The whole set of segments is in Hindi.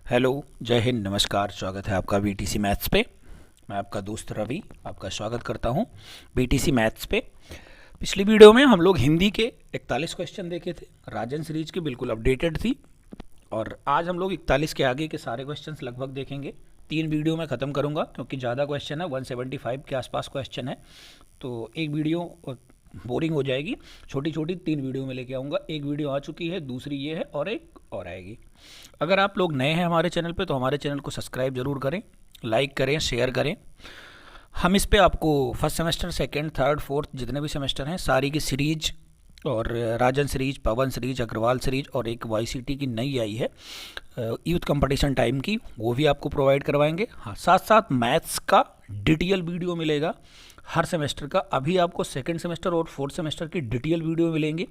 हेलो, जय हिंद, नमस्कार। स्वागत है आपका बीटीसी मैथ्स पे। मैं आपका दोस्त रवि आपका स्वागत करता हूँ बीटीसी मैथ्स पे। पिछली वीडियो में हम लोग हिंदी के 41 क्वेश्चन देखे थे। राजन सीरीज की बिल्कुल अपडेटेड थी। और आज हम लोग 41 के आगे के सारे क्वेश्चंस लगभग देखेंगे। 3 वीडियो में ख़त्म करूँगा क्योंकि ज़्यादा क्वेश्चन है, 175 के आसपास क्वेश्चन है, तो एक वीडियो बोरिंग हो जाएगी। छोटी छोटी 3 वीडियो में लेके आऊँगा। एक वीडियो आ चुकी है, दूसरी ये है और एक और आएगी। अगर आप लोग नए हैं हमारे चैनल पे तो हमारे चैनल को सब्सक्राइब ज़रूर करें, लाइक करें, शेयर करें। हम इस पे आपको first semester, second, third, fourth जितने भी सेमेस्टर हैं सारी की सीरीज और राजन सीरीज, पवन सीरीज, अग्रवाल सीरीज और एक वाईसीटी की नई आई है यूथ कंपटीशन टाइम की, वो भी आपको प्रोवाइड करवाएंगे। हाँ, साथ साथ मैथ्स का डिटेल वीडियो मिलेगा हर सेमेस्टर का। अभी आपको सेकंड सेमेस्टर और फोर्थ सेमेस्टर की डिटेल वीडियो मिलेंगी।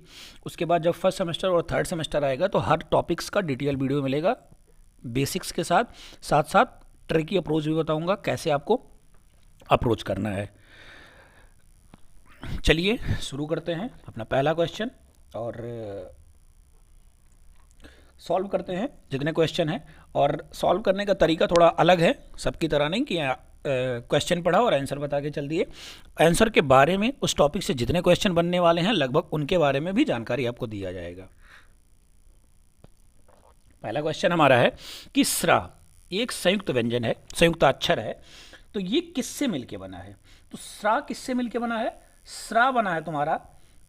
उसके बाद जब फर्स्ट सेमेस्टर और थर्ड सेमेस्टर आएगा तो हर टॉपिक्स का डिटेल वीडियो मिलेगा बेसिक्स के साथ। साथ साथ ट्रिकी अप्रोच भी बताऊंगा कैसे आपको अप्रोच करना है। चलिए शुरू करते हैं अपना पहला क्वेश्चन और सॉल्व करते हैं जितने क्वेश्चन हैं। और सॉल्व करने का तरीका थोड़ा अलग है, सबकी तरह नहीं कि क्वेश्चन पढ़ा और आंसर बता के चल दिए। आंसर के बारे में, उस टॉपिक से जितने क्वेश्चन बनने वाले हैं लगभग उनके बारे में भी जानकारी आपको दिया जाएगा। पहला क्वेश्चन हमारा है कि स्रा एक संयुक्त व्यंजन है, संयुक्त अक्षर है, तो ये किससे मिलके बना है? तो स्रा किससे मिलके बना है? स्रा बना है तुम्हारा।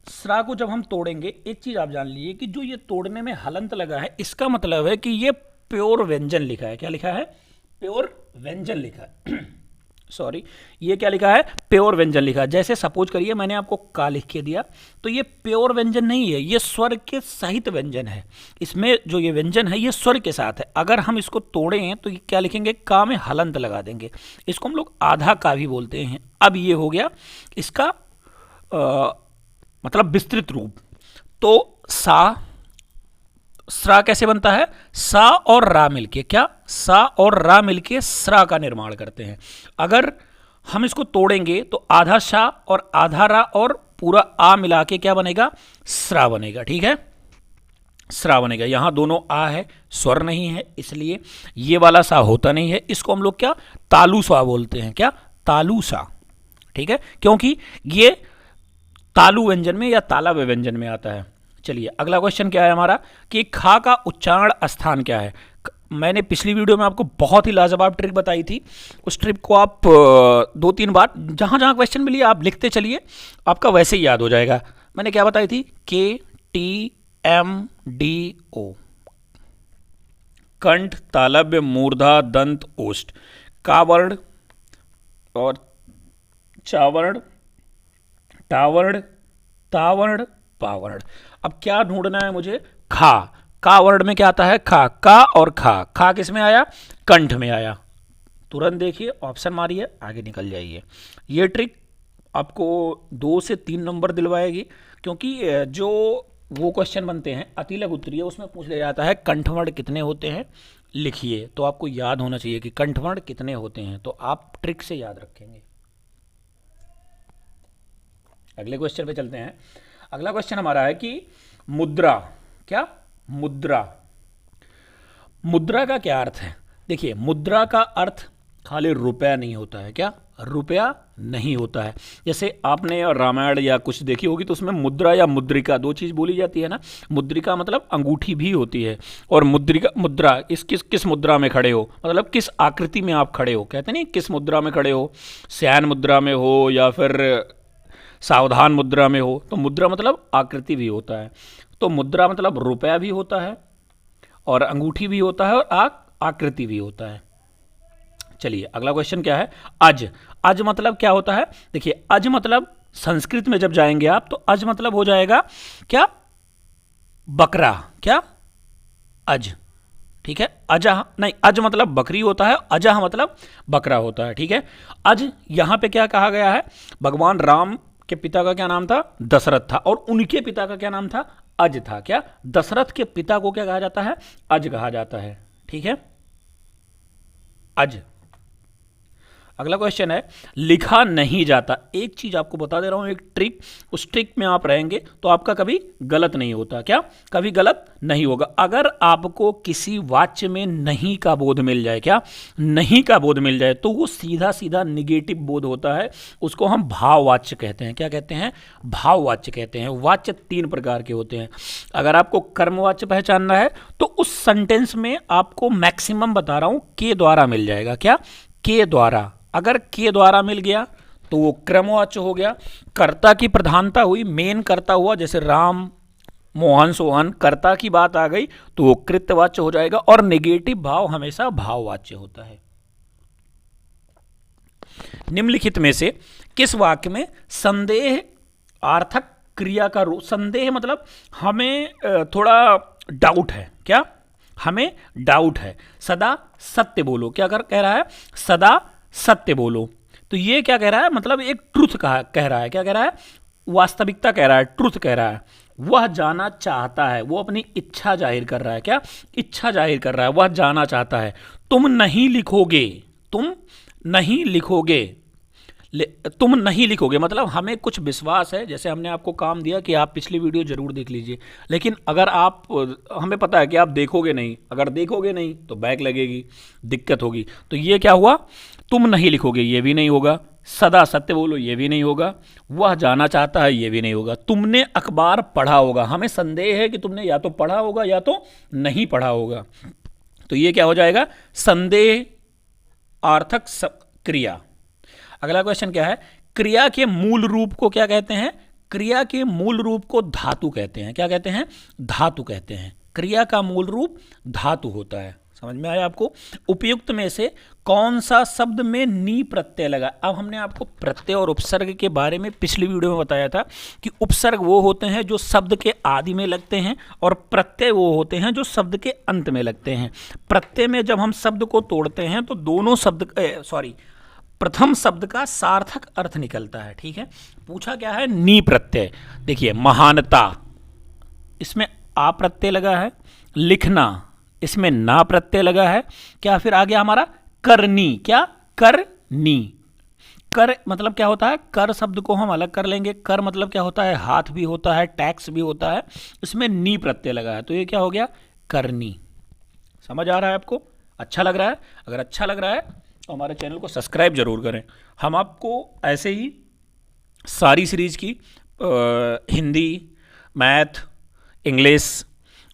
स्रा को जब हम तोड़ेंगे, एक चीज आप जान लीजिए कि जो ये तोड़ने में हलंत लगा है इसका मतलब है कि ये प्योर व्यंजन लिखा है। क्या लिखा है? प्योर व्यंजन लिखा है। सॉरी, ये क्या लिखा है? प्योर व्यंजन लिखा है। जैसे सपोज करिए मैंने आपको का लिख के दिया, तो ये प्योर व्यंजन नहीं है, ये स्वर के सहित व्यंजन है। इसमें जो ये व्यंजन है ये स्वर के साथ है। अगर हम इसको तोड़ें तो ये क्या लिखेंगे? का में हलंत लगा देंगे। इसको हम लोग आधा का भी बोलते हैं। अब ये हो गया इसका मतलब विस्तृत रूप। तो सा, स्रा कैसे बनता है? सा और रा मिलके, क्या सा और रा मिलके स्रा का निर्माण करते हैं। अगर हम इसको तोड़ेंगे तो आधा सा और आधा रा और पूरा आ मिला के क्या बनेगा? स्रा बनेगा। ठीक है, स्रा बनेगा। यहां दोनों आ है, स्वर नहीं है, इसलिए ये वाला सा होता नहीं है। इसको हम लोग क्या तालु सा बोलते हैं। क्या? तालु सा। ठीक है, क्योंकि ये तालु व्यंजन में या तालव्य व्यंजन में आता है। चलिए अगला क्वेश्चन क्या है हमारा कि खा का उच्चारण स्थान क्या है? मैंने पिछली वीडियो में आपको बहुत ही लाजवाब ट्रिक बताई थी। उस ट्रिक को आप 2-3 बार जहां जहां क्वेश्चन मिली आप लिखते चलिए, आपका वैसे ही याद हो जाएगा। मैंने क्या बताई थी? KTMDO, कंठ, तालव्य, मूर्धा, दंत, ओष्ठ, कावर्ण और चावर्ण, टावर्ण, तावर्ण, पावर्ण। अब क्या ढूंढना है मुझे? खा। का वर्ण में क्या आता है? खा। का और खा, खा किस में आया? कंठ में आया। तुरंत देखिए, ऑप्शन मारिए, आगे निकल जाइए। ये ट्रिक आपको 2 से 3 नंबर दिलवाएगी, क्योंकि जो वो क्वेश्चन बनते हैं अतिलघु उत्तरीय, उसमें पूछ लिया जाता है कंठवर्ण कितने होते हैं, लिखिए। तो आपको याद होना चाहिए कि कंठवर्ण कितने होते हैं, तो आप ट्रिक से याद रखेंगे। अगले क्वेश्चन पे चलते हैं। अगला क्वेश्चन हमारा है कि मुद्रा, क्या मुद्रा, मुद्रा का क्या अर्थ है? देखिए, मुद्रा का अर्थ खाली रुपया नहीं होता है। क्या? रुपया नहीं होता है। जैसे आपने रामायण या कुछ देखी होगी तो उसमें मुद्रा या मुद्रिका 2 चीज़ बोली जाती है ना। मुद्रिका मतलब अंगूठी भी होती है, और मुद्रिका, मुद्रा, इस किस मुद्रा में खड़े हो, मतलब किस आकृति में आप खड़े हो। कहते नहीं किस मुद्रा में खड़े हो, शयन मुद्रा में हो या फिर सावधान मुद्रा में हो। तो मुद्रा मतलब आकृति भी होता है। तो मुद्रा मतलब रुपया भी होता है और अंगूठी भी होता है और आकृति भी होता है। चलिए अगला क्वेश्चन क्या है? अज। अज मतलब क्या होता है? देखिए, अज मतलब संस्कृत में जब जाएंगे आप तो अज मतलब हो जाएगा क्या? बकरा। क्या? अज। ठीक है, अजह नहीं, अज मतलब बकरी होता है, अजह मतलब बकरा होता है। ठीक है, अज यहां पे क्या कहा गया है? भगवान राम के पिता का क्या नाम था? दशरथ था, और उनके पिता का क्या नाम था? अज था। क्या? दशरथ के पिता को क्या कहा जाता है? अज कहा जाता है। ठीक है, अज। अगला क्वेश्चन है लिखा नहीं जाता। एक चीज आपको बता दे रहा हूं, एक ट्रिक, उस ट्रिक में आप रहेंगे तो आपका कभी गलत नहीं होता। क्या? कभी गलत नहीं होगा। अगर आपको किसी वाक्य में नहीं का बोध मिल जाए, क्या नहीं का बोध मिल जाए, तो वो सीधा सीधा निगेटिव बोध होता है, उसको हम भाववाच्य कहते हैं। क्या कहते हैं? भाववाच्य कहते हैं। वाच्य 3 प्रकार के होते हैं। अगर आपको कर्मवाच्य पहचानना है तो उस सेंटेंस में आपको मैक्सिमम बता रहा हूं के द्वारा मिल जाएगा। क्या? के द्वारा। अगर के द्वारा मिल गया तो वो क्रमवाच्य हो गया। कर्ता की प्रधानता हुई, मेन कर्ता हुआ, जैसे राम, मोहन, सोहन, कर्ता की बात आ गई तो वो कृत्यवाच्य हो जाएगा। और नेगेटिव भाव हमेशा भाववाच्य होता है। निम्नलिखित में से किस वाक्य में संदेह आर्थक क्रिया का रूप, संदेह मतलब हमें थोड़ा डाउट है, क्या हमें डाउट है, सदा सत्य बोलो। क्या कह रहा है? सदा सत्य बोलो। तो ये क्या कह रहा है? मतलब एक ट्रुथ कह रहा है। क्या कह रहा है? वास्तविकता कह रहा है, ट्रुथ कह रहा है। वह जाना चाहता है, वो अपनी इच्छा जाहिर कर रहा है। क्या? इच्छा जाहिर कर रहा है, वह जाना चाहता है। तुम नहीं लिखोगे, तुम नहीं लिखोगे, तुम नहीं लिखोगे मतलब हमें कुछ विश्वास है, जैसे हमने आपको काम दिया कि आप पिछली वीडियो जरूर देख लीजिए, लेकिन अगर आप, हमें पता है कि आप देखोगे नहीं, अगर देखोगे नहीं तो बैक लगेगी, दिक्कत होगी। तो ये क्या हुआ? तुम नहीं लिखोगे, ये भी नहीं होगा। सदा सत्य बोलो, ये भी नहीं होगा। वह जाना चाहता है, ये भी नहीं होगा। तुमने अखबार पढ़ा होगा, हमें संदेह है कि तुमने या तो पढ़ा होगा या तो नहीं पढ़ा होगा। तो ये क्या हो जाएगा? संदेह आर्थक क्रिया। अगला क्वेश्चन क्या है? क्रिया के मूल रूप को क्या कहते हैं? क्रिया के मूल रूप को धातु कहते हैं। क्या कहते हैं? धातु कहते हैं। क्रिया का मूल रूप धातु होता है। समझ में आया आपको? उपयुक्त में से कौन सा शब्द में नी प्रत्यय लगा? अब हमने आपको प्रत्यय और उपसर्ग के बारे में पिछली वीडियो में बताया था कि उपसर्ग वो होते हैं जो शब्द के आदि में लगते हैं और प्रत्यय वो होते हैं जो शब्द के अंत में लगते हैं। प्रत्यय में जब हम शब्द को तोड़ते हैं तो दोनों शब्द प्रथम शब्द का सार्थक अर्थ निकलता है। ठीक है, पूछा क्या है? नी प्रत्यय। देखिए, महानता, इसमें आ प्रत्यय लगा है। लिखना, इसमें ना प्रत्यय लगा है। क्या फिर आ गया हमारा? करनी। क्या? करनी। कर मतलब क्या होता है? कर शब्द को हम अलग कर लेंगे। कर मतलब क्या होता है? हाथ भी होता है, टैक्स भी होता है। इसमें नी प्रत्यय लगा है तो ये क्या हो गया? करनी। समझ आ रहा है आपको? अच्छा लग रहा है? अगर अच्छा लग रहा है तो हमारे चैनल को सब्सक्राइब जरूर करें। हम आपको ऐसे ही सारी सीरीज की हिंदी, मैथ, इंग्लिश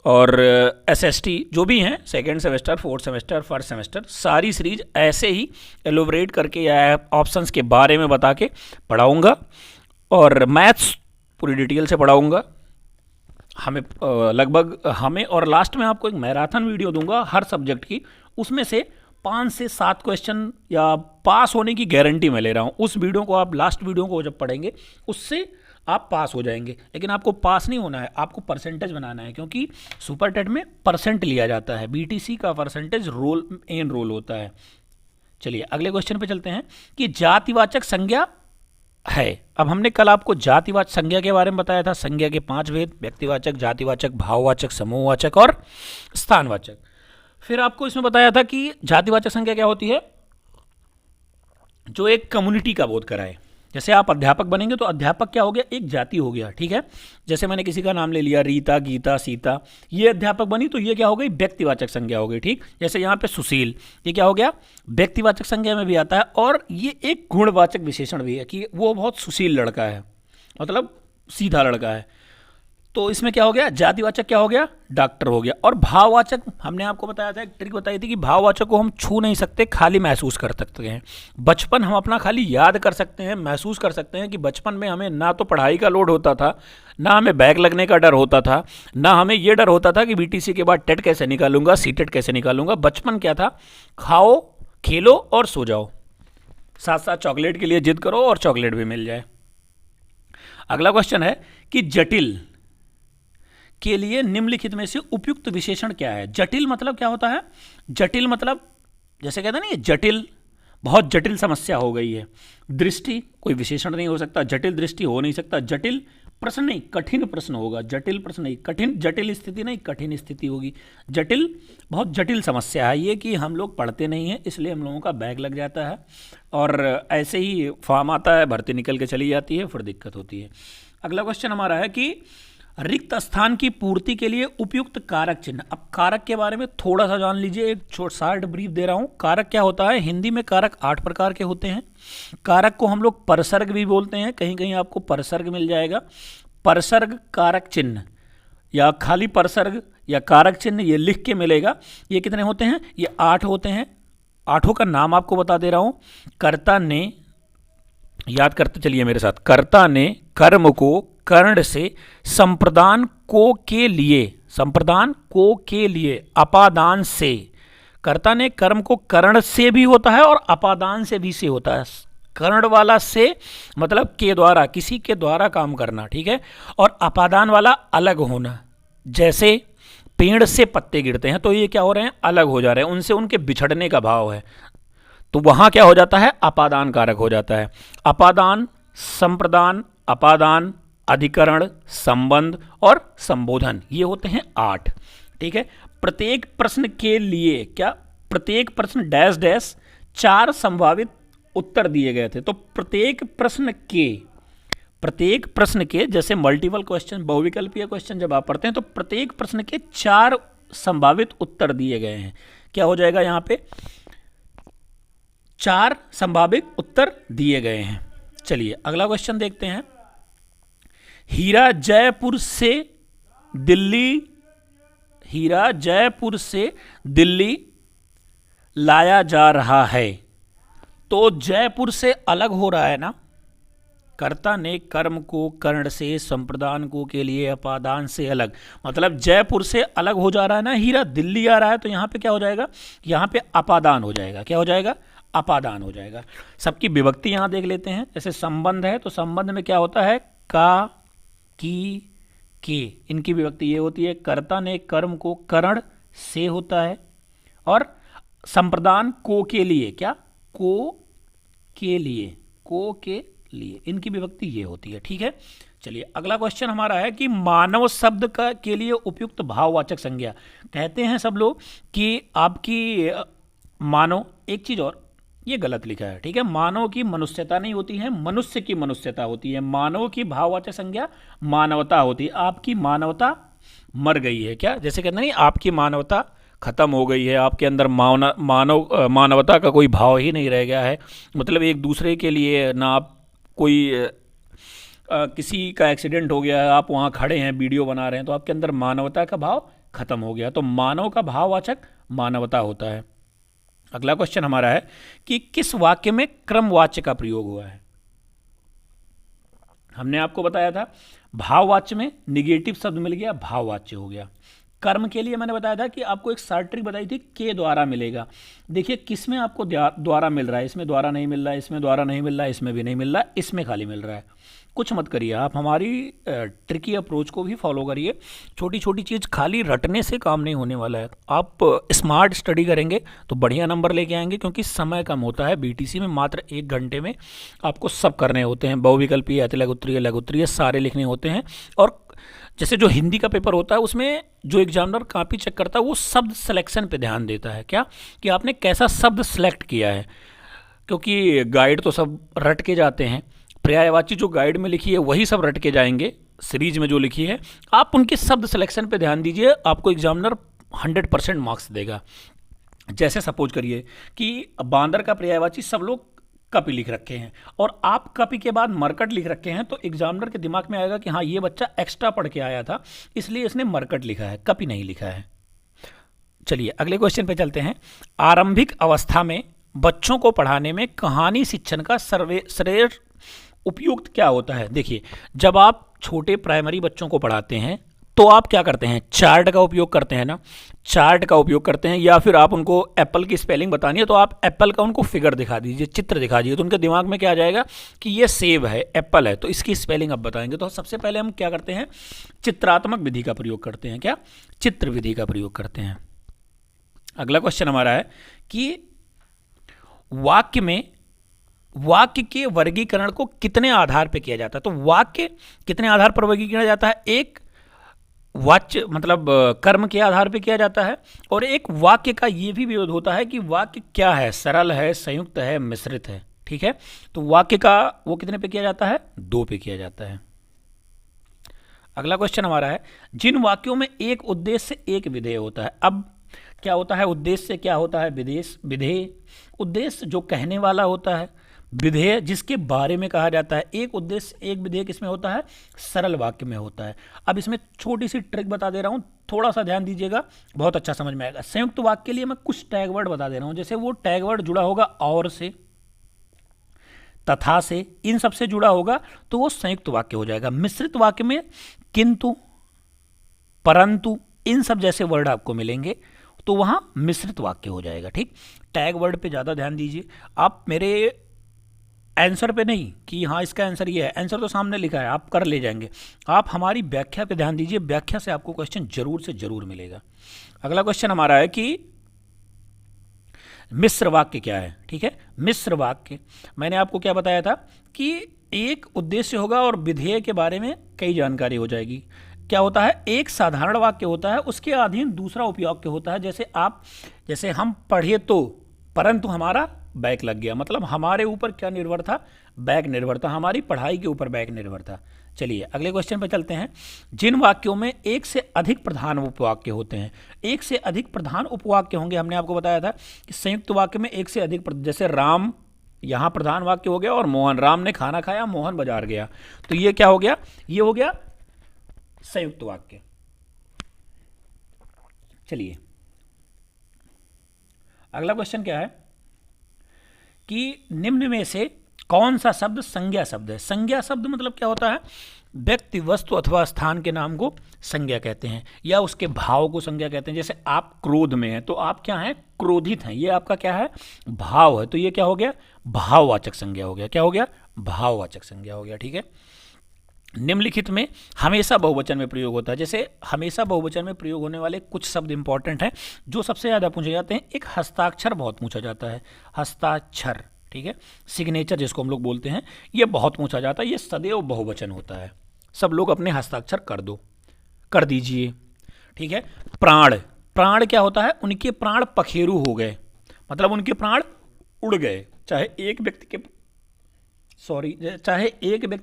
और एसएसटी जो भी हैं, second semester, fourth semester, first semester, सारी सीरीज ऐसे ही एलोबरेट करके या ऑप्शंस के बारे में बता के पढ़ाऊँगा। और मैथ्स पूरी डिटेल से पढ़ाऊँगा। हमें लगभग हमें और लास्ट में आपको एक मैराथन वीडियो दूंगा हर सब्जेक्ट की, उसमें से 5 से 7 क्वेश्चन या पास होने की गारंटी मैं ले रहा हूँ। उस वीडियो को आप, लास्ट वीडियो को जब पढ़ेंगे उससे आप पास हो जाएंगे। लेकिन आपको पास नहीं होना है, आपको परसेंटेज बनाना है, क्योंकि सुपर टेट में परसेंट लिया जाता है। बीटीसी का परसेंटेज मेन रोल होता है। चलिए अगले क्वेश्चन पे चलते हैं कि जातिवाचक संज्ञा है। अब हमने कल आपको जातिवाचक संज्ञा के बारे में बताया था। संज्ञा के 5 भेद: व्यक्तिवाचक, जातिवाचक, भाववाचक, समूहवाचक और स्थानवाचक। फिर आपको इसमें बताया था कि जातिवाचक संज्ञा क्या होती है? जो एक कम्युनिटी का बोध कराए। जैसे आप अध्यापक बनेंगे तो अध्यापक क्या हो गया? एक जाति हो गया। ठीक है, जैसे मैंने किसी का नाम ले लिया, रीता, गीता, सीता, ये अध्यापक बनी तो ये क्या हो गई? व्यक्तिवाचक संज्ञा हो गई। ठीक, जैसे यहाँ पे सुशील, ये क्या हो गया? व्यक्तिवाचक संज्ञा में भी आता है। और ये एक गुणवाचक विशेषण भी है कि वो बहुत सुशील लड़का है, मतलब सीधा लड़का है। तो इसमें क्या हो गया? जातिवाचक क्या हो गया? डॉक्टर हो गया। और भाववाचक, हमने आपको बताया था, एक ट्रिक बताई थी कि भाववाचक को हम छू नहीं सकते, खाली महसूस कर सकते हैं। बचपन हम अपना खाली याद कर सकते हैं, महसूस कर सकते हैं कि बचपन में हमें ना तो पढ़ाई का लोड होता था, ना हमें बैक लगने का डर होता था, ना हमें ये डर होता था कि बीटीसी के बाद टेट कैसे निकालूंगा, सीटेट कैसे निकालूंगा। बचपन क्या था? खाओ, खेलो और सो जाओ, साथ साथ चॉकलेट के लिए जिद करो और चॉकलेट भी मिल जाए। अगला क्वेश्चन है कि जटिल के लिए निम्नलिखित में से उपयुक्त विशेषण क्या है? जटिल मतलब क्या होता है? जटिल मतलब जैसे कहते हैं ना, ये जटिल, बहुत जटिल समस्या हो गई है। दृष्टि कोई विशेषण नहीं हो सकता, जटिल दृष्टि हो नहीं सकता। जटिल प्रश्न नहीं, कठिन प्रश्न होगा, जटिल प्रश्न नहीं, कठिन, जटिल स्थिति नहीं, कठिन स्थिति होगी। जटिल, बहुत जटिल समस्या है ये, कि हम लोग पढ़ते नहीं हैं, इसलिए हम लोगों का बैग लग जाता है और ऐसे ही फॉर्म आता है, भर्ती निकल के चली जाती है, फिर दिक्कत होती है। अगला क्वेश्चन हमारा है कि रिक्त स्थान की पूर्ति के लिए उपयुक्त कारक चिन्ह। अब कारक के बारे में थोड़ा सा जान लीजिए, एक शॉर्ट ब्रीफ दे रहा हूँ। कारक क्या होता है? हिंदी में कारक 8 प्रकार के होते हैं। कारक को हम लोग परसर्ग भी बोलते हैं, कहीं कहीं आपको परसर्ग मिल जाएगा। परसर्ग कारक चिन्ह या खाली परसर्ग या कारक चिन्ह, ये लिख के मिलेगा। ये कितने होते हैं? ये 8 होते हैं। 8 का नाम आपको बता दे रहा हूँ। कर्ता ने, याद करते चलिए मेरे साथ, कर्ता ने कर्म को कर्ण से, संप्रदान को के लिए, संप्रदान को के लिए, अपादान से। कर्ता ने कर्म को कर्ण से भी होता है और अपादान से भी से होता है। कर्ण वाला से मतलब के द्वारा, किसी के द्वारा काम करना, ठीक है। और अपादान वाला अलग होना, जैसे पेड़ से पत्ते गिरते हैं तो ये क्या हो रहे हैं? अलग हो जा रहे हैं, उनसे उनके बिछड़ने का भाव है, तो वहां क्या हो जाता है? अपादान कारक हो जाता है। अपादान, संप्रदान, अपादान, अधिकरण, संबंध और संबोधन, ये होते हैं 8, ठीक है। प्रत्येक प्रश्न के लिए क्या, प्रत्येक प्रश्न डैश डैश 4 संभावित उत्तर दिए गए थे। तो प्रत्येक प्रश्न के जैसे मल्टीपल क्वेश्चन, बहुविकल्पीय क्वेश्चन जब आप पढ़ते हैं तो प्रत्येक प्रश्न के 4 संभावित उत्तर दिए गए हैं। क्या हो जाएगा यहाँ पे? 4 संभावित उत्तर दिए गए हैं। चलिए अगला क्वेश्चन देखते हैं। हीरा जयपुर से दिल्ली लाया जा रहा है, तो जयपुर से अलग हो रहा है ना। कर्ता ने कर्म को कर्ण से, संप्रदान को के लिए, अपादान से अलग, मतलब जयपुर से अलग हो जा रहा है ना। हीरा दिल्ली आ रहा है, तो यहाँ पे क्या हो जाएगा? यहाँ पे अपादान हो जाएगा। क्या हो जाएगा? अपादान हो जाएगा। सबकी विभक्ति यहाँ देख लेते हैं। जैसे संबंध है तो संबंध में क्या होता है? का, की, के, इनकी विभक्ति ये होती है। कर्ता ने कर्म को कर्ण से होता है, और संप्रदान को के लिए, क्या? को के लिए, इनकी विभक्ति ये होती है, ठीक है। चलिए अगला क्वेश्चन हमारा है कि मानव शब्द का के लिए उपयुक्त भाववाचक संज्ञा। कहते हैं सब लोग कि आपकी मानव, एक चीज और, ये गलत लिखा है, ठीक है। मानव की मनुष्यता नहीं होती है, मनुष्य की मनुष्यता होती है। मानव की भाववाचक संज्ञा मानवता होती है। आपकी मानवता मर गई है, क्या? जैसे कहते नहीं, आपकी मानवता खत्म हो गई है, आपके अंदर मानवता का कोई भाव ही नहीं रह गया है। मतलब एक दूसरे के लिए ना, आप कोई किसी का एक्सीडेंट हो गया है, आप वहाँ खड़े हैं वीडियो बना रहे हैं, तो आपके अंदर मानवता का भाव खत्म हो गया। तो मानव का भाववाचक मानवता होता है। अगला क्वेश्चन हमारा है कि किस वाक्य में क्रमवाच्य का प्रयोग हुआ है। हमने आपको बताया था भाववाच्य में निगेटिव शब्द मिल गया, भाववाच्य हो गया। कर्म के लिए मैंने बताया था कि आपको एक शॉर्ट ट्रिक बताई थी, के द्वारा मिलेगा। देखिए किस में आपको द्वारा मिल रहा है, इसमें द्वारा नहीं मिल रहा है, इसमें द्वारा नहीं मिल रहा है, इसमें भी नहीं मिल रहा है, इसमें खाली मिल रहा है। कुछ मत करिए, आप हमारी ट्रिकी अप्रोच को भी फॉलो करिए। छोटी छोटी चीज़ खाली रटने से काम नहीं होने वाला है। आप स्मार्ट स्टडी करेंगे तो बढ़िया नंबर लेके आएंगे, क्योंकि समय कम होता है। बीटीसी में मात्र 1 घंटे में आपको सब करने होते हैं। बहुविकल्पीय, अतिलघु उत्तरीय, लघु उत्तरीय सारे लिखने होते हैं। और जैसे जो हिंदी का पेपर होता है उसमें जो एग्जामिनर कॉपी चेक करता है वो शब्द सिलेक्शन पे ध्यान देता है, क्या कि आपने कैसा शब्द सेलेक्ट किया है। क्योंकि गाइड तो सब रट के जाते हैं, पर्यायवाची जो गाइड में लिखी है वही सब रट के जाएंगे, सीरीज में जो लिखी है। आप उनके शब्द सिलेक्शन पे ध्यान दीजिए, आपको एग्जामिनर 100% मार्क्स देगा। जैसे सपोज करिए कि बांदर का पर्यायवाची सब लोग कपि लिख रखे हैं और आप कपि के बाद मरकट लिख रखे हैं, तो एग्जामिनर के दिमाग में आएगा कि हाँ ये बच्चा एक्स्ट्रा पढ़ के आया था, इसलिए इसने मरकट लिखा है, कपि नहीं लिखा है। चलिए अगले क्वेश्चन पे चलते हैं। आरंभिक अवस्था में बच्चों को पढ़ाने में कहानी शिक्षण का सर्वश्रेष्ठ उपयुक्त क्या होता है। देखिए जब आप छोटे प्राइमरी बच्चों को पढ़ाते हैं तो आप क्या करते हैं, चार्ट का उपयोग करते हैं ना, चार्ट का उपयोग करते हैं। या फिर आप उनको एप्पल की स्पेलिंग बतानी है तो आप एप्पल का उनको फिगर दिखा दीजिए, चित्र दिखा दीजिए, तो उनके दिमाग में क्या आ जाएगा कि ये सेब है, एप्पल है, तो इसकी स्पेलिंग अब बताएंगे। तो सबसे पहले हम क्या करते हैं, चित्रात्मक विधि का प्रयोग करते हैं। क्या, चित्र विधि का प्रयोग करते हैं। अगला क्वेश्चन हमारा है कि वाक्य में वाक्य के वर्गीकरण को कितने आधार पर किया जाता है? तो वाक्य कितने आधार पर वर्गीकरण किया जाता है? एक वाच्य मतलब कर्म के आधार पर किया जाता है, और एक वाक्य का ये भी विरोध होता है कि वाक्य क्या है, सरल है, संयुक्त है, मिश्रित है। ठीक है, तो वाक्य का वो कितने पे किया जाता है? 2 पे किया जाता है। अगला क्वेश्चन हमारा है, जिन वाक्यों में एक उद्देश्य एक विधेय होता है। अब क्या होता है उद्देश्य, क्या होता है विधेय? उद्देश्य जो कहने वाला होता है, विधेय जिसके बारे में कहा जाता है। एक उद्देश्य एक विधेय किसमें होता है? सरल वाक्य में होता है। अब इसमें छोटी सी ट्रिक बता दे रहा हूँ, थोड़ा सा ध्यान दीजिएगा, बहुत अच्छा समझ में आएगा। संयुक्त वाक्य के लिए मैं कुछ टैग वर्ड बता दे रहा हूँ, जैसे वो टैग वर्ड जुड़ा होगा और से, तथा से, इन सब से जुड़ा होगा तो वो संयुक्त वाक्य हो जाएगा। मिश्रित वाक्य में किंतु, परंतु, इन सब जैसे वर्ड आपको मिलेंगे तो वहां मिश्रित वाक्य हो जाएगा। ठीक, टैग वर्ड पे ज़्यादा ध्यान दीजिए। आप मेरे आंसर पे नहीं कि हाँ इसका आंसर ये है, आंसर तो सामने लिखा है, आप कर ले जाएंगे। आप हमारी व्याख्या पे ध्यान दीजिए, व्याख्या से आपको क्वेश्चन जरूर से जरूर मिलेगा। अगला क्वेश्चन हमारा है कि मिश्र वाक्य क्या है? ठीक है, मिश्र वाक्य मैंने आपको क्या बताया था कि एक उद्देश्य होगा और विधेय के बारे में कई जानकारी हो जाएगी। क्या होता है? एक साधारण वाक्य होता है, उसके अधीन दूसरा उपयोग्य होता है। जैसे हम पढ़े तो, परंतु हमारा बैक लग गया, मतलब हमारे ऊपर क्या निर्भर था? बैक निर्भर था, हमारी पढ़ाई के ऊपर बैक निर्भर था। चलिए अगले क्वेश्चन पर चलते हैं। जिन वाक्यों में एक से अधिक प्रधान उपवाक्य होते हैं, एक से अधिक प्रधान उपवाक्य होंगे, हमने आपको बताया था कि संयुक्त वाक्य में एक से अधिक, जैसे राम यहाँ प्रधान वाक्य हो गया और मोहन, राम ने खाना खाया, मोहन बाजार गया, तो ये क्या हो गया? ये हो गया संयुक्त वाक्य। चलिए अगला क्वेश्चन क्या है कि निम्न में से कौन सा शब्द संज्ञा शब्द है? संज्ञा शब्द मतलब क्या होता है? व्यक्ति, वस्तु अथवा स्थान के नाम को संज्ञा कहते हैं, या उसके भाव को संज्ञा कहते हैं। जैसे आप क्रोध में हैं तो आप क्या हैं? क्रोधित हैं, ये आपका क्या है? भाव है, तो ये क्या हो गया? भाववाचक संज्ञा हो गया। क्या हो गया? भाववाचक संज्ञा हो गया। ठीक है, निम्नलिखित में हमेशा बहुवचन में प्रयोग होता है। जैसे हमेशा बहुवचन में प्रयोग होने वाले कुछ शब्द इंपॉर्टेंट हैं जो सबसे ज़्यादा पूछे जाते हैं। एक हस्ताक्षर बहुत पूछा जाता है, हस्ताक्षर। ठीक है, सिग्नेचर जिसको हम लोग बोलते हैं, ये बहुत पूछा जाता है। ये सदैव बहुवचन होता है, सब लोग अपने हस्ताक्षर कर दीजिए। ठीक है, प्राण, प्राण क्या होता है? उनके प्राण पखेरु हो गए, मतलब उनके प्राण उड़ गए। चाहे एक व्यक्ति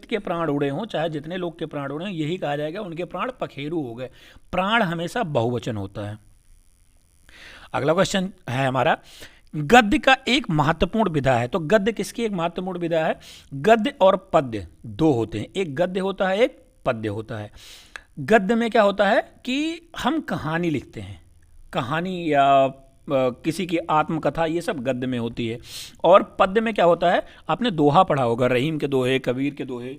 के प्राण उड़े हों, चाहे जितने लोग के प्राण उड़े हों, यही कहा जाएगा उनके प्राण पखेरु हो गए। प्राण हमेशा बहुवचन होता है। अगला क्वेश्चन है हमारा, गद्य का एक महत्वपूर्ण विधा है। तो गद्य किसकी एक महत्वपूर्ण विधा है? गद्य और पद्य दो होते हैं, एक गद्य होता है, एक पद्य होता है। गद्य में क्या होता है कि हम कहानी लिखते हैं, कहानी या किसी की आत्मकथा, ये सब गद्य में होती है। और पद्य में क्या होता है? आपने दोहा पढ़ा होगा, रहीम के दोहे, कबीर के दोहे,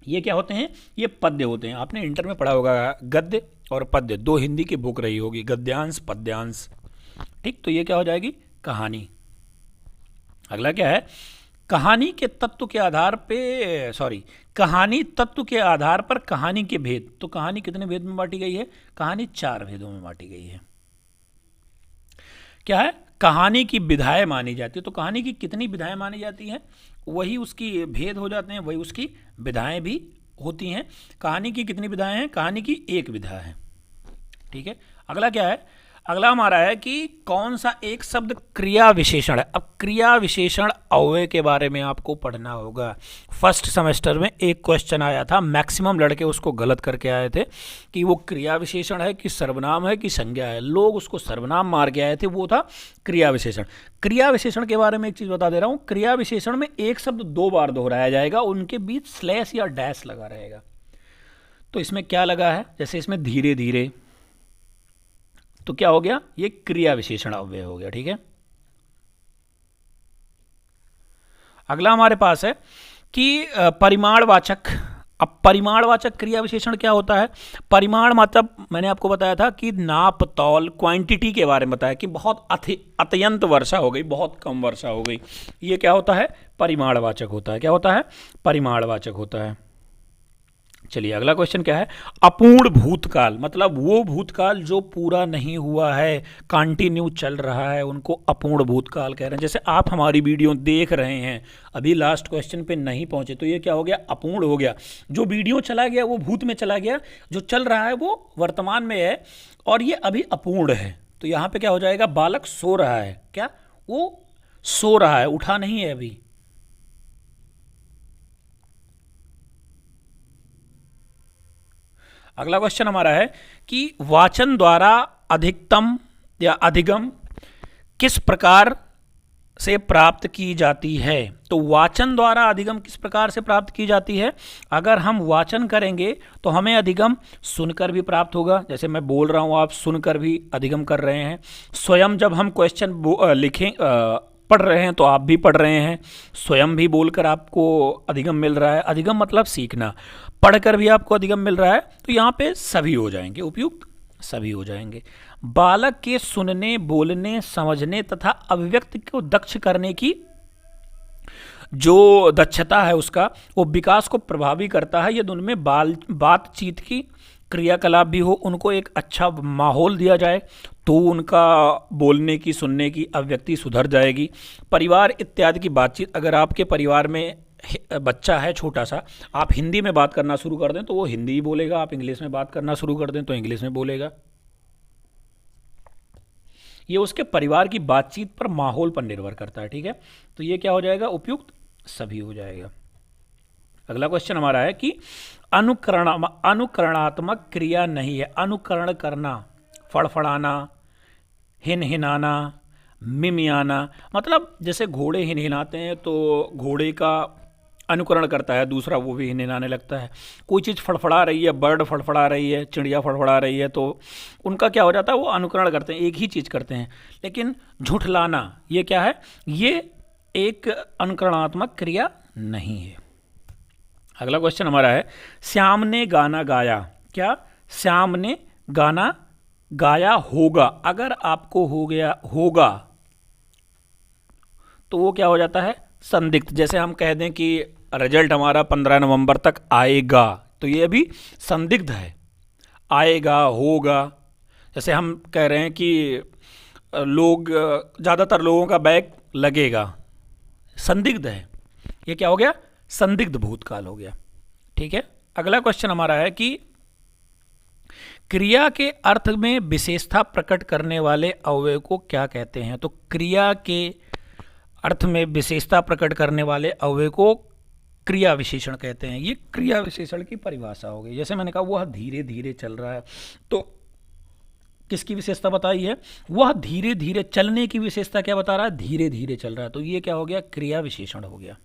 ये क्या होते हैं? ये पद्य होते हैं। आपने इंटर में पढ़ा होगा गद्य और पद्य, दो हिंदी की बुक रही होगी, गद्यांश पद्यांश। ठीक, तो ये क्या हो जाएगी? कहानी। अगला क्या है? कहानी के तत्व के आधार पे, कहानी तत्व के आधार पर कहानी के भेद। तो कहानी कितने भेद में बांटी गई है? कहानी 4 भेदों में बांटी गई है। क्या है? कहानी की विधाएं मानी जाती है। तो कहानी की कितनी विधाएं मानी जाती हैं? वही उसकी भेद हो जाते हैं, वही उसकी विधाएं भी होती हैं। कहानी की कितनी विधाएं हैं? कहानी की 1 विधा है। ठीक है, अगला क्या है? अगला हमारा है कि कौन सा एक शब्द क्रिया विशेषण है। अब क्रिया विशेषण अव्यय के बारे में आपको पढ़ना होगा। फर्स्ट सेमेस्टर में एक क्वेश्चन आया था, मैक्सिमम लड़के उसको गलत करके आए थे कि वो क्रिया विशेषण है कि सर्वनाम है कि संज्ञा है। लोग उसको सर्वनाम मार के आए थे, वो था क्रिया विशेषण। क्रिया विशेषण के बारे में एक चीज़ बता दे रहा हूँ, क्रिया विशेषण में एक शब्द 2 बार दोहराया जाएगा, उनके बीच स्लैश या डैश लगा रहेगा। तो इसमें क्या लगा है? जैसे इसमें धीरे धीरे, तो क्या हो गया? ये क्रिया विशेषण अव्यय हो गया। ठीक है, अगला हमारे पास है कि परिमाणवाचक। अब परिमाणवाचक क्रिया विशेषण क्या होता है? परिमाण मतलब मैंने आपको बताया था कि नाप तौल, क्वांटिटी के बारे में बताया कि बहुत अत्यंत वर्षा हो गई, बहुत कम वर्षा हो गई, ये क्या होता है? परिमाणवाचक होता है। क्या होता है? परिमाणवाचक होता है। चलिए अगला क्वेश्चन क्या है, अपूर्ण भूतकाल, मतलब वो भूतकाल जो पूरा नहीं हुआ है, कंटिन्यू चल रहा है, उनको अपूर्ण भूतकाल कह रहे हैं। जैसे आप हमारी वीडियो देख रहे हैं, अभी लास्ट क्वेश्चन पे नहीं पहुंचे, तो ये क्या हो गया, अपूर्ण हो गया। जो वीडियो चला गया वो भूत में चला गया, जो चल रहा है वो वर्तमान में है, और ये अभी अपूर्ण है। तो यहाँ पे क्या हो जाएगा, बालक सो रहा है, क्या वो सो रहा है, उठा नहीं है अभी। अगला क्वेश्चन हमारा है कि वाचन द्वारा अधिकतम या अधिगम किस प्रकार से प्राप्त की जाती है। तो वाचन द्वारा अधिगम किस प्रकार से प्राप्त की जाती है, अगर हम वाचन करेंगे तो हमें अधिगम सुनकर भी प्राप्त होगा, जैसे मैं बोल रहा हूँ आप सुनकर भी अधिगम कर रहे हैं। स्वयं जब हम क्वेश्चन लिखें पढ़ रहे हैं तो आप भी पढ़ रहे हैं, स्वयं भी बोलकर आपको अधिगम मिल रहा है। अधिगम मतलब सीखना, पढ़कर भी आपको अधिगम मिल रहा है, तो यहाँ पे सभी हो जाएंगे, उपयुक्त सभी हो जाएंगे। बालक के सुनने, बोलने, समझने तथा अभिव्यक्ति को दक्ष करने की जो दक्षता है उसका, वो विकास को प्रभावी करता है यदि उनमें बातचीत की क्रियाकलाप भी हो, उनको एक अच्छा माहौल दिया जाए तो उनका बोलने की, सुनने की अभिव्यक्ति सुधर जाएगी। परिवार इत्यादि की बातचीत, अगर आपके परिवार में बच्चा है छोटा सा, आप हिंदी में बात करना शुरू कर दें तो वो हिंदी ही बोलेगा, आप इंग्लिश में बात करना शुरू कर दें तो इंग्लिश में बोलेगा। ये उसके परिवार की बातचीत पर, माहौल पर निर्भर करता है, ठीक है। तो ये क्या हो जाएगा, उपयुक्त सभी हो जाएगा। अगला क्वेश्चन हमारा है कि अनुकरणात्मक क्रिया नहीं है। अनुकरण करना, फड़फड़ाना, हिनहिनाना, मिमियाना, मतलब जैसे घोड़े हिनहिनाते हैं तो घोड़े का अनुकरण करता है दूसरा, वो भी हिनहिनाने लगता है। कोई चीज़ फड़फड़ा रही है, बर्ड फड़फड़ा रही है, चिड़िया फड़फड़ा रही है, तो उनका क्या हो जाता है, वो अनुकरण करते हैं, एक ही चीज़ करते हैं। लेकिन झुठलाना, ये क्या है, ये एक अनुकरणात्मक क्रिया नहीं है। अगला क्वेश्चन हमारा है, श्याम ने गाना गाया। क्या, श्याम ने गाना गाया होगा। अगर आपको हो गया होगा तो वो क्या हो जाता है, संदिग्ध। जैसे हम कह दें कि रिजल्ट हमारा 15 नवंबर तक आएगा, तो ये अभी संदिग्ध है, आएगा, होगा। जैसे हम कह रहे हैं कि लोग, ज़्यादातर लोगों का बैग लगेगा, संदिग्ध है, ये क्या हो गया, संदिग्ध भूतकाल हो गया, ठीक है। अगला क्वेश्चन हमारा है कि क्रिया के अर्थ में विशेषता प्रकट करने वाले अवयव को क्या कहते हैं। तो क्रिया के अर्थ में विशेषता प्रकट करने वाले अवयव को क्रिया विशेषण कहते हैं। ये क्रिया विशेषण की परिभाषा हो गई। जैसे मैंने कहा वह धीरे धीरे चल रहा है, तो किसकी विशेषता बताई है, वह धीरे धीरे चलने की विशेषता क्या बता रहा है, धीरे धीरे चल रहा है, तो ये क्या हो गया, क्रिया विशेषण हो गया।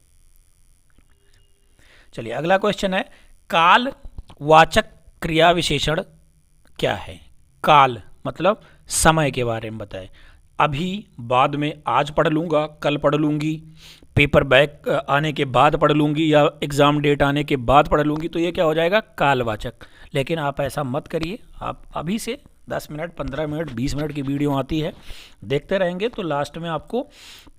चलिए अगला क्वेश्चन है, काल वाचक क्रिया विशेषण क्या है। काल मतलब समय के बारे में बताए, अभी, बाद में, आज पढ़ लूँगा, कल पढ़ लूँगी, पेपर बैक आने के बाद पढ़ लूँगी, या एग्ज़ाम डेट आने के बाद पढ़ लूँगी, तो ये क्या हो जाएगा, कालवाचक। लेकिन आप ऐसा मत करिए, आप अभी से 10 मिनट, 15 मिनट, 20 मिनट की वीडियो आती है, देखते रहेंगे तो लास्ट में आपको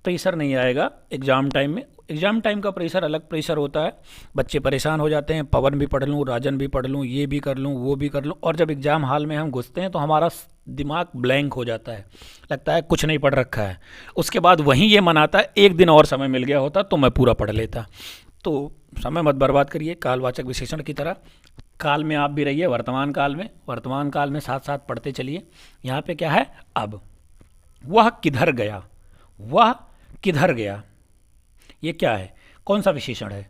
प्रेशर नहीं आएगा एग्ज़ाम टाइम में। एग्ज़ाम टाइम का प्रेशर अलग प्रेशर होता है, बच्चे परेशान हो जाते हैं, पवन भी पढ़ लूँ, राजन भी पढ़ लूँ, ये भी कर लूँ, वो भी कर लूँ, और जब एग्ज़ाम हॉल में हम घुसते हैं तो हमारा दिमाग ब्लैंक हो जाता है, लगता है कुछ नहीं पढ़ रखा है। उसके बाद वहीं ये मन आता है, एक दिन और समय मिल गया होता तो मैं पूरा पढ़ लेता। तो समय मत बर्बाद करिए, कालवाचक विशेषण की तरह काल में आप भी रहिए, वर्तमान काल में साथ साथ पढ़ते चलिए। यहाँ पे क्या है, अब, वह किधर गया, वह किधर गया, ये क्या है, कौन सा विशेषण है।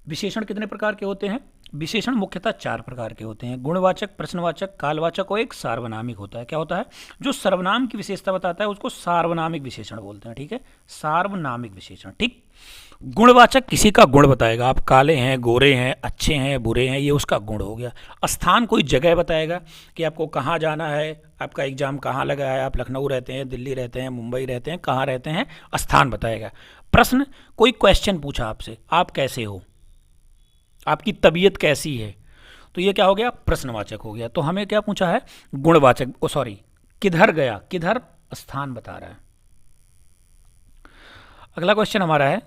विशेषण कितने प्रकार के होते हैं, विशेषण मुख्यतः 4 प्रकार के होते हैं, गुणवाचक, प्रश्नवाचक, कालवाचक और एक सार्वनामिक होता है। क्या होता है, जो सर्वनाम की विशेषता बताता है उसको सार्वनामिक विशेषण बोलते हैं, ठीक है, सार्वनामिक विशेषण। ठीक, गुणवाचक किसी का गुण बताएगा, आप काले हैं, गोरे हैं, अच्छे हैं, बुरे हैं, ये उसका गुण हो गया। स्थान कोई जगह बताएगा कि आपको कहाँ जाना है, आपका एग्जाम कहाँ लगा है, आप लखनऊ रहते हैं, दिल्ली रहते हैं, मुंबई रहते हैं, कहाँ रहते हैं, स्थान बताएगा। प्रश्न, कोई क्वेश्चन पूछा आपसे, आप कैसे हो, आपकी तबीयत कैसी है, तो ये क्या हो गया, प्रश्नवाचक हो गया। तो हमें क्या पूछा है, गुणवाचक, किधर गया, किधर स्थान बता रहा है। अगला क्वेश्चन हमारा है,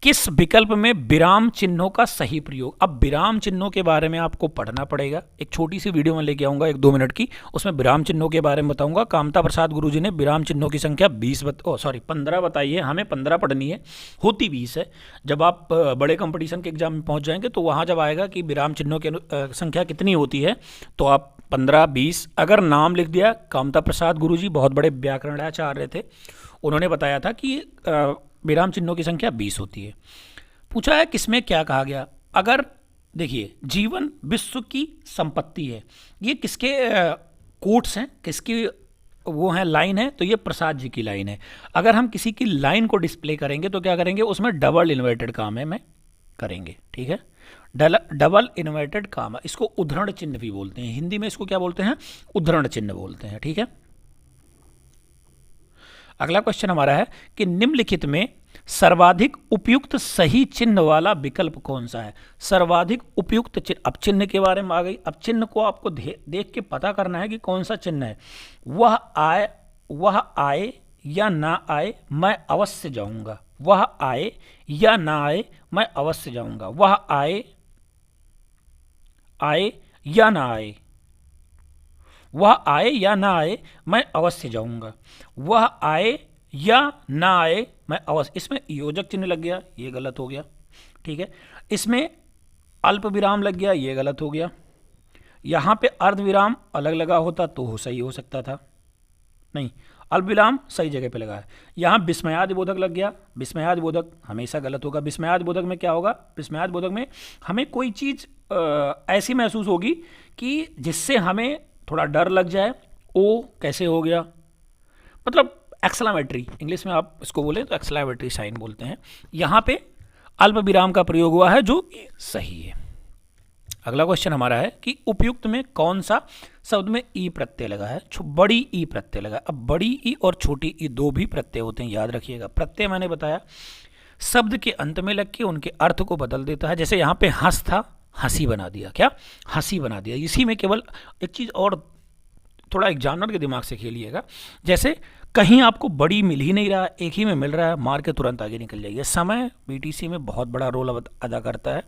किस विकल्प में विराम चिन्हों का सही प्रयोग। अब विराम चिन्हों के बारे में आपको पढ़ना पड़ेगा, एक छोटी सी वीडियो में लेके आऊंगा 1-2 मिनट की, उसमें विराम चिन्हों के बारे में बताऊंगा। कामता प्रसाद गुरुजी ने विराम चिन्हों की संख्या 15 बताई है, हमें 15 पढ़नी है, होती 20 है। जब आप बड़े कंपटीशन के एग्जाम में पहुंच जाएंगे तो वहां जब आएगा कि विराम चिन्हों की संख्या कितनी होती है तो आप 15-20 अगर नाम लिख दिया। कामता प्रसाद गुरुजी बहुत बड़े व्याकरणाचार्य थे, उन्होंने बताया था कि विराम चिन्हों की संख्या 20 होती है। पूछा है किसमें क्या कहा गया। अगर देखिए जीवन विश्व की संपत्ति है, ये किसके कोट्स हैं, किसकी वो है लाइन है, तो ये प्रसाद जी की लाइन है। अगर हम किसी की लाइन को डिस्प्ले करेंगे तो क्या करेंगे, उसमें डबल इन्वर्टेड कामा में करेंगे, ठीक है। डबल इन्वर्टेड कामा, इसको उद्धरण चिन्ह भी बोलते हैं, हिंदी में इसको क्या बोलते हैं, उद्धरण चिन्ह बोलते हैं, ठीक है। अगला क्वेश्चन हमारा है कि निम्नलिखित में सर्वाधिक उपयुक्त सही चिन्ह वाला विकल्प कौन सा है। सर्वाधिक उपयुक्त चिन्ह, अब चिन्ह के बारे में आ गई। अब चिन्ह को आपको देख के पता करना है कि कौन सा चिन्ह है। वह आए या ना आए मैं अवश्य जाऊंगा, वह आए या ना आए मैं अवश्य जाऊंगा, वह आए या ना आए, वह आए या ना आए मैं अवश्य जाऊंगा, वह आए या ना आए मैं अवश्य। इसमें योजक चिन्ह लग गया, ये गलत हो गया, ठीक है। इसमें अल्प विराम लग गया, ये गलत हो गया। यहाँ पे अर्ध विराम अलग लगा होता तो सही हो सकता था, नहीं, अल्प विराम सही जगह पे लगा है। यहाँ विस्मयादि बोधक लग गया, विस्मयादि बोधक हमेशा गलत होगा। विस्मयादि बोधक में क्या होगा, विस्मयादि बोधक में हमें कोई चीज़ ऐसी महसूस होगी कि जिससे हमें थोड़ा डर लग जाए। ओ कैसे हो गया, मतलब एक्सक्लेमेटरी, इंग्लिश में आप इसको बोलें तो एक्सक्लेमेटरी साइन बोलते हैं। यहाँ पे अल्प विराम का प्रयोग हुआ है जो सही है। अगला क्वेश्चन हमारा है कि उपयुक्त में कौन सा शब्द में ई प्रत्यय लगा है, बड़ी ई प्रत्यय लगा है। अब बड़ी ई और छोटी ई दो भी प्रत्यय होते हैं, याद रखिएगा। प्रत्यय मैंने बताया शब्द के अंत में लग के उनके अर्थ को बदल देता है। जैसे यहाँ पे हंस था, हंसी बना दिया, क्या हंसी बना दिया। इसी में केवल एक चीज़ और, थोड़ा एग्जामिनर के दिमाग से खेलिएगा। जैसे कहीं आपको बड़ी मिल ही नहीं रहा, एक ही में मिल रहा है, मार के तुरंत आगे निकल जाइए। समय बीटीसी में बहुत बड़ा रोल अदा करता है,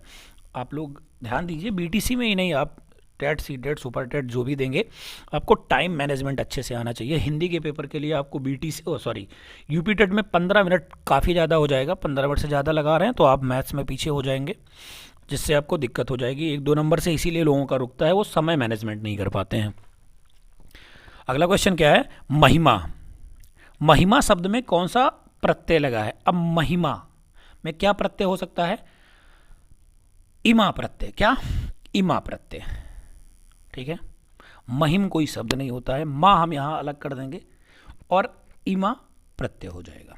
आप लोग ध्यान दीजिए। बीटीसी में ही नहीं, आप TET, C TET, super TET जो भी देंगे, आपको टाइम मैनेजमेंट अच्छे से आना चाहिए। हिंदी के पेपर के लिए आपको यूपी टेट में 15 मिनट काफ़ी ज़्यादा हो जाएगा। 15 मिनट से ज़्यादा लगा रहे हैं तो आप मैथ्स में पीछे हो जाएंगे, जिससे आपको दिक्कत हो जाएगी 1-2 नंबर से। इसीलिए लोगों का रुकता है, वो समय मैनेजमेंट नहीं कर पाते हैं। अगला क्वेश्चन क्या है, महिमा। महिमा शब्द में कौन सा प्रत्यय लगा है। अब महिमा में क्या प्रत्यय हो सकता है, इमा प्रत्यय, क्या इमा प्रत्यय, ठीक है। महिम कोई शब्द नहीं होता है, माँ हम यहां अलग कर देंगे और इमा प्रत्यय हो जाएगा।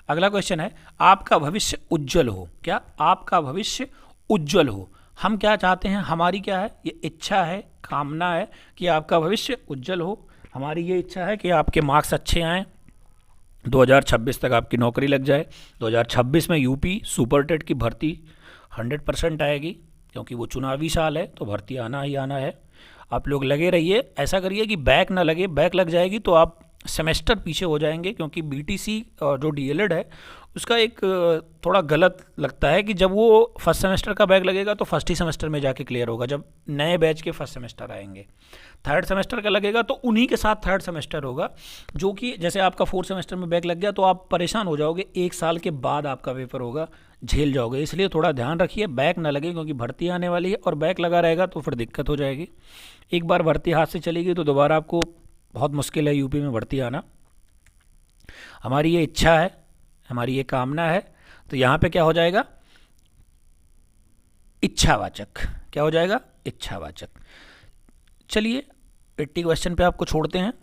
अगला क्वेश्चन है, आपका भविष्य उज्जवल हो। क्या आपका भविष्य उज्जवल हो, हम क्या चाहते हैं, हमारी क्या है, ये इच्छा है, कामना है कि आपका भविष्य उज्जवल हो। हमारी ये इच्छा है कि आपके मार्क्स अच्छे आएँ, 2026 तक आपकी नौकरी लग जाए। 2026 में यूपी सुपर टेट की भर्ती 100% आएगी, क्योंकि वो चुनावी साल है तो भर्ती आना ही आना है। आप लोग लगे रहिए, ऐसा करिए कि बैक ना लगे, बैक लग जाएगी तो आप सेमेस्टर पीछे हो जाएंगे। क्योंकि बीटीसी जो डीएलएड है उसका एक थोड़ा गलत लगता है कि जब वो फर्स्ट सेमेस्टर का बैक लगेगा तो फर्स्ट ही सेमेस्टर में जाके क्लियर होगा, जब नए बैच के फर्स्ट सेमेस्टर आएंगे। थर्ड सेमेस्टर का लगेगा तो उन्हीं के साथ थर्ड सेमेस्टर होगा, जो कि जैसे आपका फोर्थ सेमेस्टर में बैक लग गया तो आप परेशान हो जाओगे, 1 साल के बाद आपका पेपर होगा, झेल जाओगे। इसलिए थोड़ा ध्यान रखिए, बैक ना लगे, क्योंकि भर्ती आने वाली है और बैक लगा रहेगा तो फिर दिक्कत हो जाएगी। एक बार भर्ती हाथ से चली गई तो दोबारा आपको बहुत मुश्किल है यूपी में भर्ती आना। हमारी ये इच्छा है, हमारी ये कामना है, तो यहाँ पे क्या हो जाएगा, इच्छावाचक। क्या हो जाएगा, इच्छावाचक। चलिए 80 क्वेश्चन पे आपको छोड़ते हैं,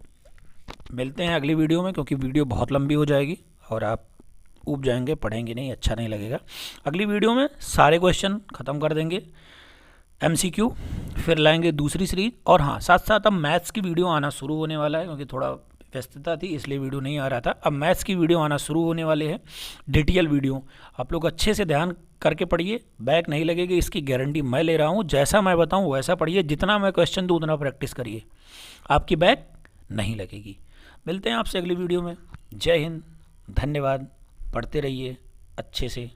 मिलते हैं अगली वीडियो में, क्योंकि वीडियो बहुत लंबी हो जाएगी और आप ऊब जाएंगे, पढ़ेंगे नहीं, अच्छा नहीं लगेगा। अगली वीडियो में सारे क्वेश्चन ख़त्म कर देंगे, MCQ, फिर लाएंगे दूसरी सीरीज। और हाँ, साथ साथ अब मैथ्स की वीडियो आना शुरू होने वाला है, क्योंकि थोड़ा व्यस्तता थी इसलिए वीडियो नहीं आ रहा था। अब मैथ्स की वीडियो आना शुरू होने वाले हैं, डिटेल वीडियो। आप लोग अच्छे से ध्यान करके पढ़िए, बैक नहीं लगेगी, इसकी गारंटी मैं ले रहा हूँ। जैसा मैं बताऊँ वैसा पढ़िए, जितना मैं क्वेश्चन दूँ उतना प्रैक्टिस करिए, आपकी बैक नहीं लगेगी। मिलते हैं आपसे अगली वीडियो में। जय हिंद, धन्यवाद। पढ़ते रहिए अच्छे से।